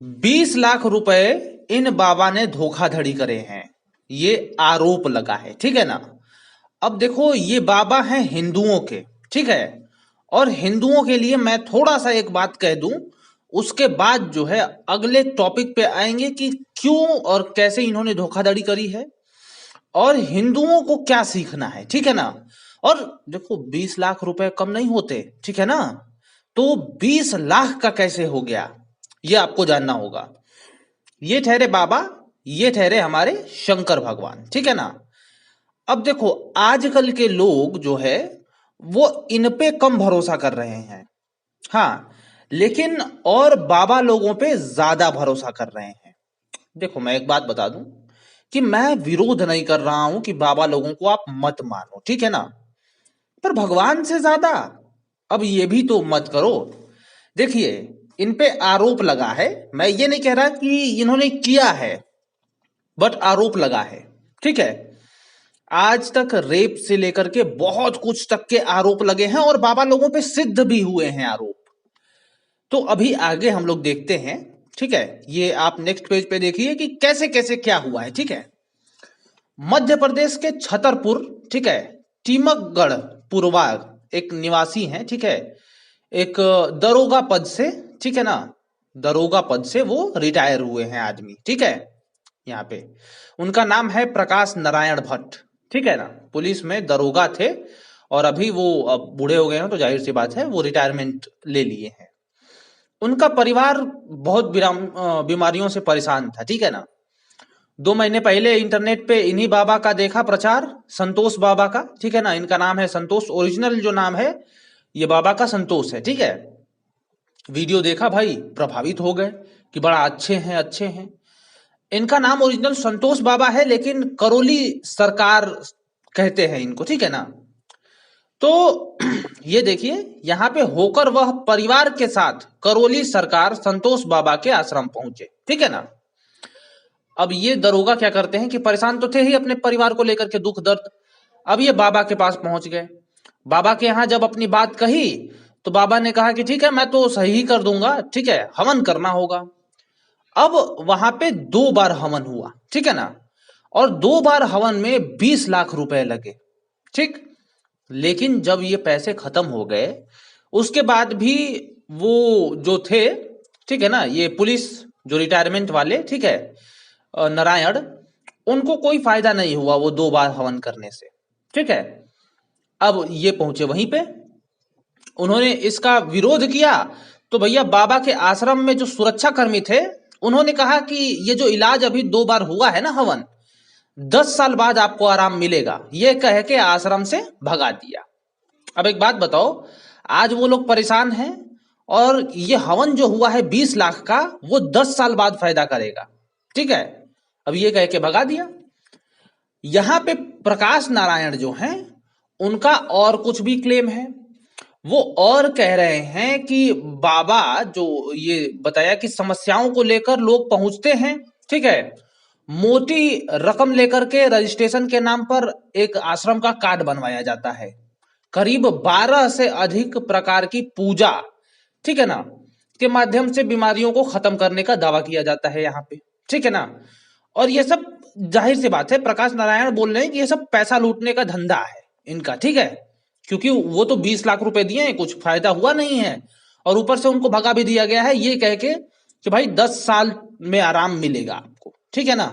20 लाख रुपए इन बाबा ने धोखाधड़ी करे हैं, ये आरोप लगा है, ठीक है ना। अब देखो, ये बाबा हैं हिंदुओं के, ठीक है। और हिंदुओं के लिए मैं थोड़ा सा एक बात कह दूं, उसके बाद जो है अगले टॉपिक पे आएंगे कि क्यों और कैसे इन्होंने धोखाधड़ी करी है और हिंदुओं को क्या सीखना है, ठीक है ना। और देखो, 20 लाख रुपए कम नहीं होते, ठीक है ना। तो 20 लाख का कैसे हो गया, ये आपको जानना होगा। ये ठहरे बाबा, ये ठहरे हमारे शंकर भगवान, ठीक है ना। अब देखो, आजकल के लोग जो है वो इन पे कम भरोसा कर रहे हैं, हाँ, लेकिन और बाबा लोगों पे ज्यादा भरोसा कर रहे हैं। देखो, मैं एक बात बता दूं कि मैं विरोध नहीं कर रहा हूं कि बाबा लोगों को आप मत मानो, ठीक है ना। पर भगवान से ज्यादा अब ये भी तो मत करो। देखिए, इन पे आरोप लगा है, मैं ये नहीं कह रहा कि इन्होंने किया है, बट आरोप लगा है, ठीक है। आज तक रेप से लेकर के बहुत कुछ तक के आरोप लगे हैं और बाबा लोगों पे सिद्ध भी हुए हैं आरोप। तो अभी आगे हम लोग देखते हैं, ठीक है। ये आप नेक्स्ट पेज पे देखिए कि कैसे कैसे क्या हुआ है, ठीक है। मध्य प्रदेश के छतरपुर, ठीक है, टीमकगढ़ पूर्वा एक निवासी हैं, ठीक है। एक दरोगा पद से, ठीक है ना, दरोगा पद से वो रिटायर हुए हैं आदमी, ठीक है। यहाँ पे उनका नाम है प्रकाश नारायण भट्ट, ठीक है ना। पुलिस में दरोगा थे और अभी वो अब बूढ़े हो गए हैं, तो जाहिर सी बात है वो रिटायरमेंट ले लिए हैं। उनका परिवार बहुत बीमारियों से परेशान था, ठीक है ना। 2 महीने पहले इंटरनेट पे इन्हीं बाबा का देखा प्रचार, संतोष बाबा का, ठीक है ना। इनका नाम है संतोष, ओरिजिनल जो नाम है ये बाबा का संतोष है, ठीक है। वीडियो देखा भाई, प्रभावित हो गए कि बड़ा अच्छे हैं, अच्छे हैं। इनका नाम ओरिजिनल संतोष बाबा है, लेकिन करौली सरकार कहते हैं इनको, ठीक है ना। तो ये देखिए, यहाँ पे होकर वह परिवार के साथ करौली सरकार संतोष बाबा के आश्रम पहुंचे, ठीक है ना। अब ये दरोगा क्या करते हैं कि परेशान तो थे ही अपने परिवार को लेकर के, दुख दर्द। अब ये बाबा के पास पहुंच गए। बाबा के यहाँ जब अपनी बात कही तो बाबा ने कहा कि ठीक है, मैं तो सही कर दूंगा, ठीक है, हवन करना होगा। अब वहां पे 2 बार हवन हुआ, ठीक है ना। और 2 बार हवन में 20 लाख रुपए लगे, ठीक। लेकिन जब ये पैसे खत्म हो गए, उसके बाद भी वो जो थे, ठीक है ना, ये पुलिस जो रिटायरमेंट वाले, ठीक है, नारायण, उनको कोई फायदा नहीं हुआ वो 2 बार हवन करने से, ठीक है। अब ये पहुंचे वहीं पे, उन्होंने इसका विरोध किया। तो भैया, बाबा के आश्रम में जो सुरक्षा कर्मी थे, उन्होंने कहा कि ये जो इलाज अभी 2 बार हुआ है ना हवन, 10 साल बाद आपको आराम मिलेगा, ये कह के आश्रम से भगा दिया। अब एक बात बताओ, आज वो लोग परेशान हैं और ये हवन जो हुआ है 20 लाख का, वो 10 साल बाद फायदा करेगा, ठीक है। अब ये कह के भगा दिया। यहां पे प्रकाश नारायण जो हैं, उनका और कुछ भी क्लेम है। वो और कह रहे हैं कि बाबा जो ये बताया कि समस्याओं को लेकर लोग पहुंचते हैं, ठीक है, मोटी रकम लेकर के रजिस्ट्रेशन के नाम पर एक आश्रम का कार्ड बनवाया जाता है, करीब 12 से अधिक प्रकार की पूजा, ठीक है ना, के माध्यम से बीमारियों को खत्म करने का दावा किया जाता है यहाँ पे, ठीक है ना। और ये सब, जाहिर सी बात है, प्रकाश नारायण बोल रहे हैं कि ये सब पैसा लूटने का धंधा है इनका, ठीक है। क्योंकि वो तो 20 लाख रुपए दिए हैं, कुछ फायदा हुआ नहीं है, और ऊपर से उनको भगा भी दिया गया है ये कह के कि भाई 10 साल में आराम मिलेगा आपको, ठीक है ना।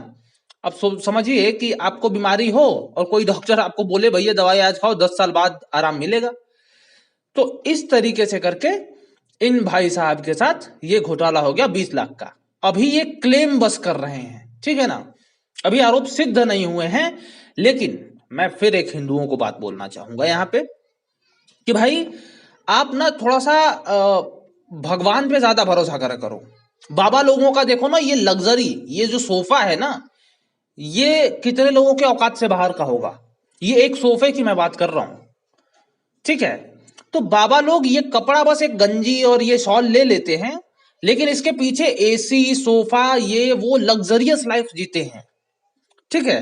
अब समझिए कि आपको बीमारी हो और कोई डॉक्टर आपको बोले भैया दवाई आज खाओ, 10 साल बाद आराम मिलेगा। तो इस तरीके से करके इन भाई साहब के साथ ये घोटाला हो गया 20 लाख का। अभी ये क्लेम बस कर रहे हैं, ठीक है ना, अभी आरोप सिद्ध नहीं हुए हैं। लेकिन मैं फिर एक हिंदुओं को बात बोलना चाहूंगा यहाँ पे कि भाई, आप ना थोड़ा सा भगवान पे ज्यादा भरोसा करा करो। बाबा लोगों का देखो ना, ये लग्जरी, ये जो सोफा है ना, ये कितने लोगों के औकात से बाहर का होगा। ये एक सोफे की मैं बात कर रहा हूं, ठीक है। तो बाबा लोग ये कपड़ा, बस एक गंजी और ये शॉल ले लेते हैं, लेकिन इसके पीछे एसी, सोफा, ये वो लग्जरियस लाइफ जीते हैं, ठीक है।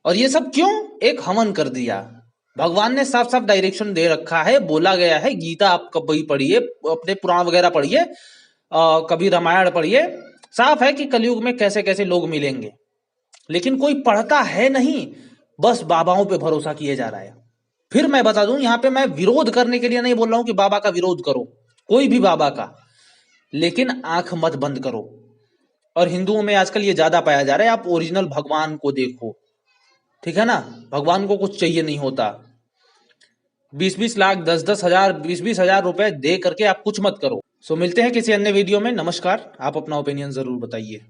और ये सब क्यों? एक हवन कर दिया। भगवान ने साफ साफ डायरेक्शन दे रखा है, बोला गया है, गीता आप कभी पढ़िए, अपने पुराण वगैरह पढ़िए, कभी रामायण पढ़िए, साफ है कि कलयुग में कैसे कैसे लोग मिलेंगे, लेकिन कोई पढ़ता है नहीं, बस बाबाओं पे भरोसा किए जा रहा है। फिर मैं बता दूं, यहां पे मैं विरोध करने के लिए नहीं बोल रहा हूं कि बाबा का विरोध करो, कोई भी बाबा का, लेकिन आंख मत बंद करो। और हिंदुओं में आजकल ये ज्यादा पाया जा रहा है, आप ओरिजिनल भगवान को देखो, ठीक है ना। भगवान को कुछ चाहिए नहीं होता, 20-20 लाख, 10-10 हजार, 20-20 हजार रुपए दे करके आप कुछ मत करो। सो मिलते हैं किसी अन्य वीडियो में। नमस्कार। आप अपना ओपिनियन जरूर बताइए।